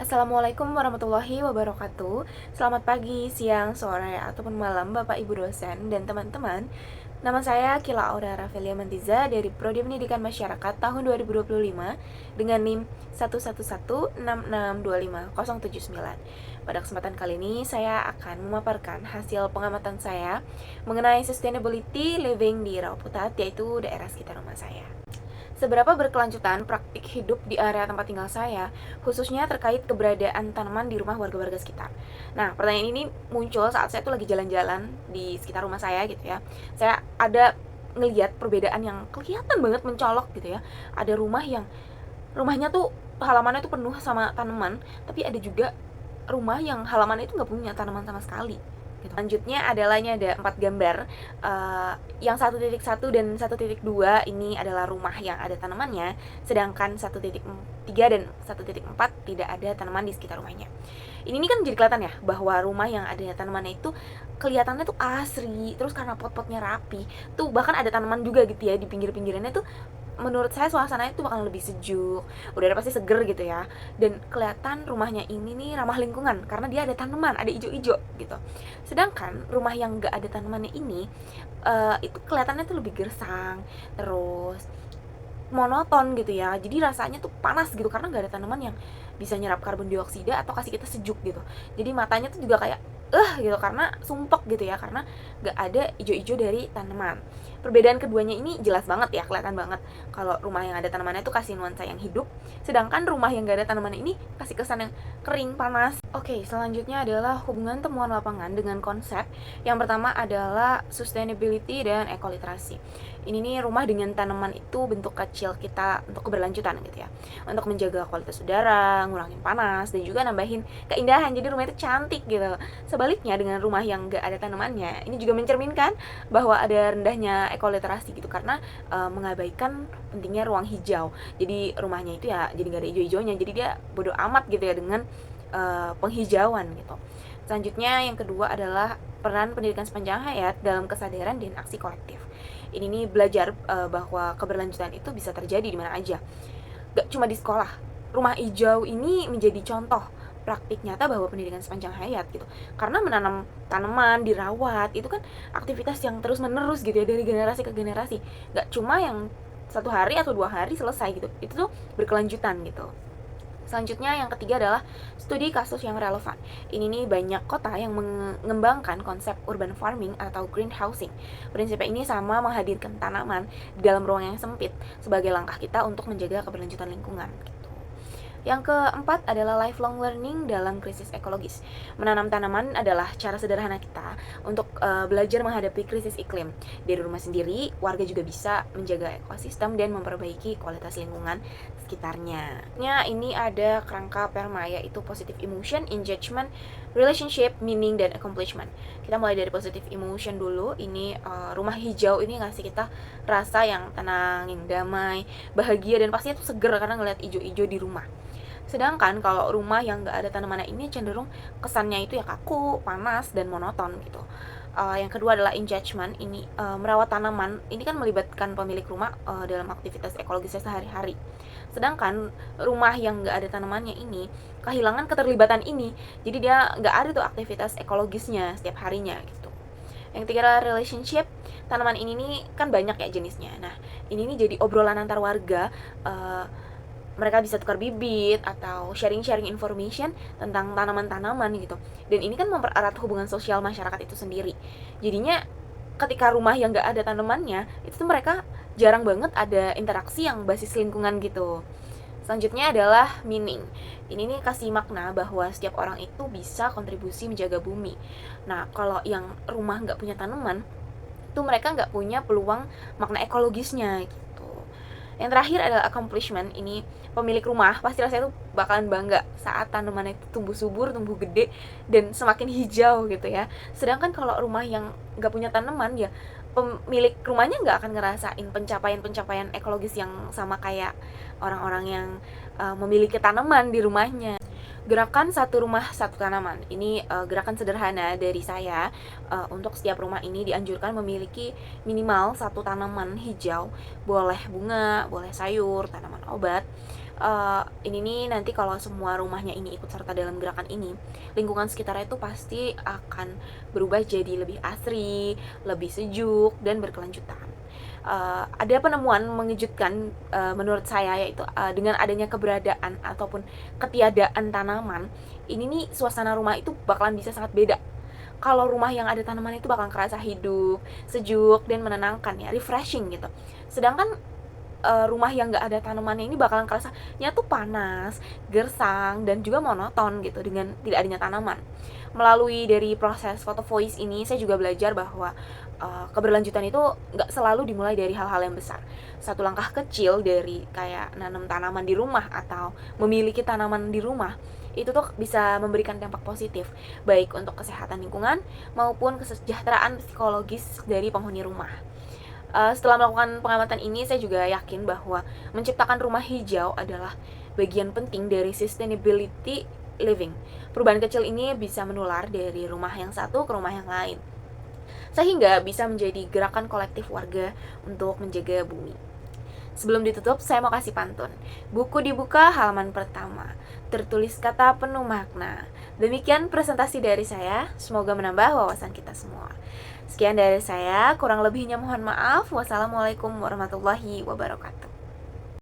Assalamualaikum warahmatullahi wabarakatuh. Selamat pagi, siang, sore, ataupun malam Bapak Ibu dosen dan teman-teman. Nama saya Kila Aura Rafelia Mantiza dari Prodi Pendidikan Masyarakat tahun 2025 dengan NIM 11166250079. Pada kesempatan kali ini saya akan memaparkan hasil pengamatan saya mengenai sustainability living di Rawaputat, yaitu daerah sekitar rumah saya. Seberapa berkelanjutan praktik hidup di area tempat tinggal saya, khususnya terkait keberadaan tanaman di rumah warga-warga sekitar. Nah, pertanyaan ini muncul saat saya tuh lagi jalan-jalan di sekitar rumah saya gitu ya. Saya ada ngelihat perbedaan yang kelihatan banget mencolok gitu ya. Ada rumah yang rumahnya tuh halamannya tuh penuh sama tanaman, tapi ada juga rumah yang halamannya itu nggak punya tanaman sama sekali gitu. Selanjutnya adalah ini ada 4 gambar. Yang 1.1 dan 1.2 ini adalah rumah yang ada tanamannya, sedangkan 1.3 dan 1.4 tidak ada tanaman di sekitar rumahnya. Ini nih kan jadi kelihatan ya bahwa rumah yang ada tanamannya itu kelihatannya tuh asri, terus karena pot-potnya rapi tuh, bahkan ada tanaman juga gitu ya di pinggir-pinggirannya tuh. Menurut saya suasananya tuh bakal lebih sejuk, udara pasti seger gitu ya, dan kelihatan rumahnya ini nih ramah lingkungan karena dia ada tanaman, ada ijo-ijo gitu. Sedangkan rumah yang gak ada tanamannya ini itu kelihatannya tuh lebih gersang, terus monoton gitu ya, jadi rasanya tuh panas gitu karena gak ada tanaman yang bisa nyerap karbon dioksida atau kasih kita sejuk gitu. Jadi matanya tuh juga kayak gitu karena sumpek gitu ya, karena gak ada ijo-ijo dari tanaman. Perbedaan keduanya ini jelas banget ya, kelihatan banget kalau rumah yang ada tanamannya tuh kasih nuansa yang hidup, sedangkan rumah yang gak ada tanamannya ini kasih kesan yang kering, panas. Oke, selanjutnya adalah hubungan temuan lapangan dengan konsep. Yang pertama adalah sustainability dan ekoliterasi. Ini nih rumah dengan tanaman itu bentuk kecil kita untuk keberlanjutan gitu ya, untuk menjaga kualitas udara, ngurangin panas, dan juga nambahin keindahan, jadi rumah itu cantik gitu. Sebaliknya dengan rumah yang gak ada tanamannya, ini juga mencerminkan bahwa ada rendahnya ekoliterasi gitu, karena mengabaikan pentingnya ruang hijau. Jadi rumahnya itu ya jadi gak ada hijau-hijaunya, jadi dia bodo amat gitu ya dengan penghijauan gitu. Selanjutnya yang kedua adalah peran pendidikan sepanjang hayat dalam kesadaran dan aksi kolektif. Ini nih belajar bahwa keberlanjutan itu bisa terjadi di mana aja, gak cuma di sekolah. Rumah hijau ini menjadi contoh praktik nyata bahwa pendidikan sepanjang hayat gitu, karena menanam tanaman, dirawat, itu kan aktivitas yang terus menerus gitu ya, dari generasi ke generasi, gak cuma yang 1 hari atau 2 hari selesai gitu, itu tuh berkelanjutan gitu. Selanjutnya yang ketiga adalah studi kasus yang relevan. Ini nih banyak kota yang mengembangkan konsep urban farming atau greenhousing. Prinsipnya ini sama menghadirkan tanaman di dalam ruang yang sempit sebagai langkah kita untuk menjaga keberlanjutan lingkungan gitu. Yang keempat adalah lifelong learning dalam krisis ekologis. Menanam tanaman adalah cara sederhana kita untuk belajar menghadapi krisis iklim. Dari rumah sendiri, warga juga bisa menjaga ekosistem dan memperbaiki kualitas lingkungan sekitarnya. Ini ada kerangka PERMA, yaitu positive emotion, engagement, relationship, meaning, dan accomplishment. Kita mulai dari positive emotion dulu. Ini rumah hijau ini ngasih kita rasa yang tenang, yang damai, bahagia, dan pastinya tuh seger karena ngeliat ijo-ijo di rumah. Sedangkan kalau rumah yang nggak ada tanamannya ini cenderung kesannya itu ya kaku, panas, dan monoton gitu. Yang kedua adalah engagement. Ini merawat tanaman ini kan melibatkan pemilik rumah dalam aktivitas ekologisnya sehari-hari. Sedangkan rumah yang nggak ada tanamannya ini kehilangan keterlibatan ini, jadi dia nggak ada tuh aktivitas ekologisnya setiap harinya gitu. Yang ketiga adalah relationship. Tanaman ini nih kan banyak ya jenisnya. Nah, ini nih jadi obrolan antar warga. Mereka bisa tukar bibit atau sharing-sharing information tentang tanaman-tanaman gitu. Dan ini kan mempererat hubungan sosial masyarakat itu sendiri. Jadinya ketika rumah yang nggak ada tanamannya, itu tuh mereka jarang banget ada interaksi yang basis lingkungan gitu. Selanjutnya adalah meaning. Ini nih kasih makna bahwa setiap orang itu bisa kontribusi menjaga bumi. Nah, kalau yang rumah nggak punya tanaman, tuh mereka nggak punya peluang makna ekologisnya gitu. Yang terakhir adalah accomplishment. Ini pemilik rumah pasti rasanya tuh bakalan bangga saat tanamannya itu tumbuh subur, tumbuh gede, dan semakin hijau gitu ya. Sedangkan kalau rumah yang nggak punya tanaman ya, pemilik rumahnya nggak akan ngerasain pencapaian-pencapaian ekologis yang sama kayak orang-orang yang memiliki tanaman di rumahnya. Gerakan satu rumah satu tanaman ini gerakan sederhana dari saya. Untuk setiap rumah ini dianjurkan memiliki minimal 1 tanaman hijau, boleh bunga, boleh sayur, tanaman obat. Ini nih nanti kalau semua rumahnya ini ikut serta dalam gerakan ini, lingkungan sekitarnya itu pasti akan berubah jadi lebih asri, lebih sejuk, dan berkelanjutan. Ada penemuan mengejutkan menurut saya, yaitu dengan adanya keberadaan ataupun ketiadaan tanaman, ini nih suasana rumah itu bakalan bisa sangat beda. Kalau rumah yang ada tanaman itu bakalan kerasa hidup, sejuk, dan menenangkan ya, refreshing gitu. Sedangkan rumah yang nggak ada tanamannya ini bakalan kerasanya tuh panas, gersang, dan juga monoton gitu dengan tidak adanya tanaman. Melalui dari proses foto voice ini, saya juga belajar bahwa keberlanjutan itu nggak selalu dimulai dari hal-hal yang besar. Satu langkah kecil dari kayak nanam tanaman di rumah atau memiliki tanaman di rumah itu tuh bisa memberikan dampak positif baik untuk kesehatan lingkungan maupun kesejahteraan psikologis dari penghuni rumah. Setelah melakukan pengamatan ini, saya juga yakin bahwa menciptakan rumah hijau adalah bagian penting dari sustainability living. Perubahan kecil ini bisa menular dari rumah yang satu ke rumah yang lain, sehingga bisa menjadi gerakan kolektif warga untuk menjaga bumi. Sebelum ditutup, saya mau kasih pantun. Buku dibuka halaman pertama, tertulis kata penuh makna. Demikian presentasi dari saya, semoga menambah wawasan kita semua. Sekian dari saya, kurang lebihnya mohon maaf. Wassalamualaikum warahmatullahi wabarakatuh.